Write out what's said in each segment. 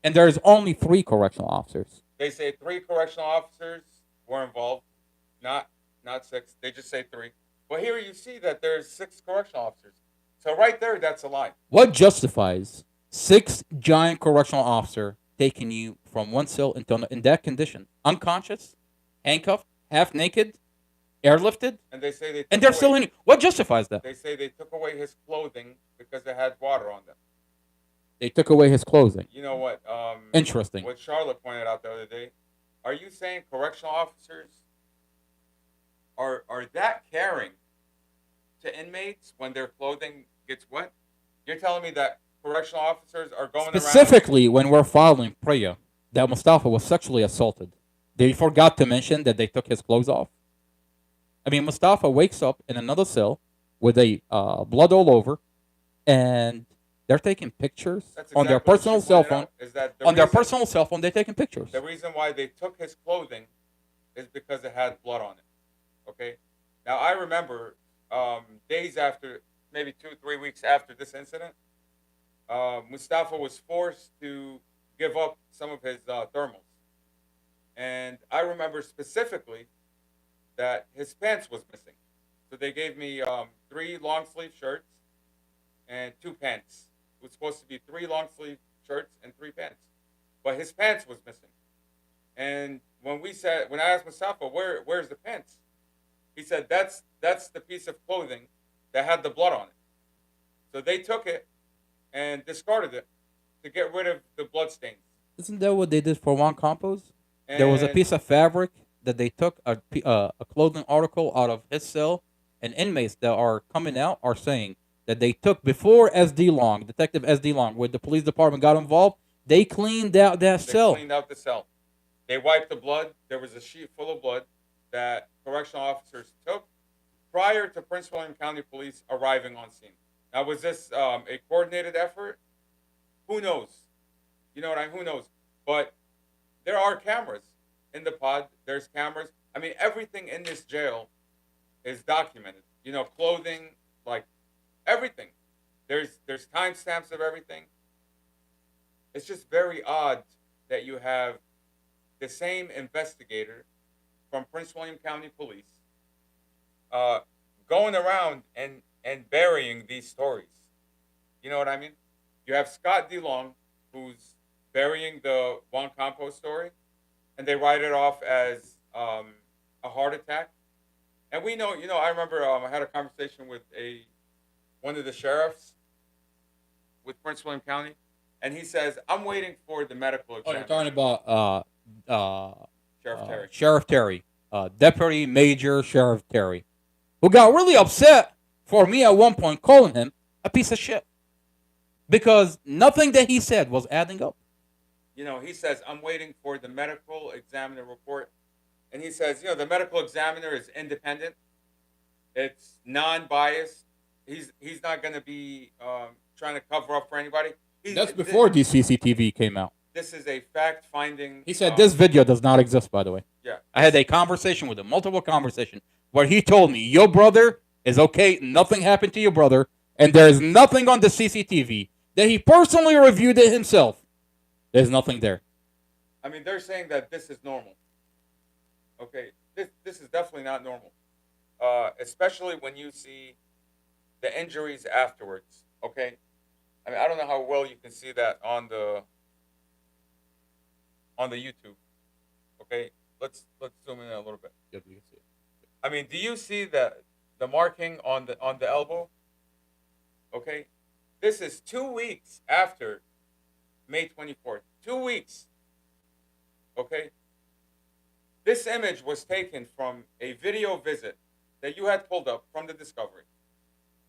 And there's only 3 correctional officers. They say 3 correctional officers were involved, not not 6. They just say 3. But here you see that there's 6 correctional officers. So right there, that's a lie. What justifies 6 giant correctional officer taking you from one cell into another in that condition, unconscious, handcuffed, half naked, airlifted, And they say they and took they're away. still in? What justifies that? They say they took away his clothing because it had water on them. They took away his clothing. You know what? Interesting. What Charlotte pointed out the other day. Are you saying correctional officers are that caring to inmates when their clothing gets wet? You're telling me that correctional officers are going around. Specifically, when we're following Priya, that Mustafa was sexually assaulted, they forgot to mention that they took his clothes off. I mean, Mustafa wakes up in another cell with a blood all over, and they're taking pictures That's on their exactly what personal she cell pointed phone. out. Is that On their personal cell phone, they're taking pictures. the reason why they took his clothing is because it had blood on it. Okay. Now I remember days after, maybe 2 3 weeks after this incident, Mustafa was forced to give up some of his thermals, and I remember specifically that his pants was missing. So they gave me 3 long sleeve shirts and 2 pants. It was supposed to be 3 long sleeve shirts and 3 pants, but his pants was missing. And when I asked Mustafa, where's the pants? He said that's the piece of clothing that had the blood on it. So they took it and discarded it to get rid of the blood stains. Isn't that what they did for Juan Campos? There was a And piece of fabric that they took a clothing article out of his cell, and inmates that are coming out are saying that they took before SD Long, Detective SD Long, where the police department got involved. They cleaned out that they cell. cleaned out the cell. They wiped the blood. There was a sheet full of blood that correctional officers took prior to Prince William County Police arriving on scene. Now, was this a coordinated effort? Who knows? You know what I mean? Who knows? But there are cameras in the pod. There's cameras. I mean, everything in this jail is documented. You know, clothing, like everything. There's timestamps of everything. It's just very odd that you have the same investigator from Prince William County Police uh, going around and burying these stories. You know what I mean? You have Scott DeLong, who's burying the Juan Campos story, and they write it off as a heart attack. And we know, I remember I had a conversation with one of the sheriffs with Prince William County, and he says, "I'm waiting for the medical Oh, you're exam." talking about Sheriff Terry. Sheriff Terry, Deputy Major Sheriff Terry, who got really upset for me at one point calling him a piece of shit because nothing that he said was adding up. He says, "I'm waiting for the medical examiner report," and he says, the medical examiner is independent. It's non-biased. He's not going to be trying to cover up for anybody. That's before the CCTV came out. This is a fact-finding. He said this video does not exist, by the way. Yeah. I had a conversation with him, multiple conversation, where he told me your brother is okay, nothing happened to your brother, and there is nothing on the CCTV that he personally reviewed it himself. There's nothing there. I mean, they're saying that this is normal. Okay, this is definitely not normal, especially when you see the injuries afterwards. Okay, I mean, I don't know how well you can see that on the YouTube. Okay, let's zoom in a little bit. Yep, you can see it. I mean, do you see the marking on the elbow? Okay, this is 2 weeks after May 24th. 2 weeks. Okay, this image was taken from a video visit that you had pulled up from the Discovery.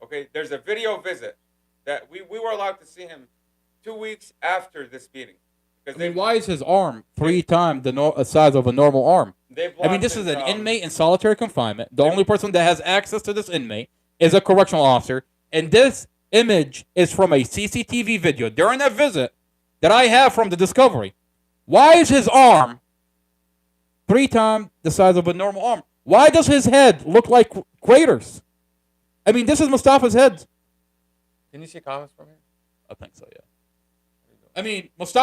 Okay, there's a video visit that we were allowed to see him 2 weeks after this beating. I mean, why is his arm 3 times the size of a normal arm? I mean, this is an inmate in solitary confinement. The only person that has access to this inmate is a correctional officer, and this image is from a CCTV video during that visit that I have from the Discovery. Why is his arm 3 times the size of a normal arm? Why does his head look like craters? I mean, this is Mustafa's head. Can you see comments from here? I think so, yeah. I mean, Mustafa.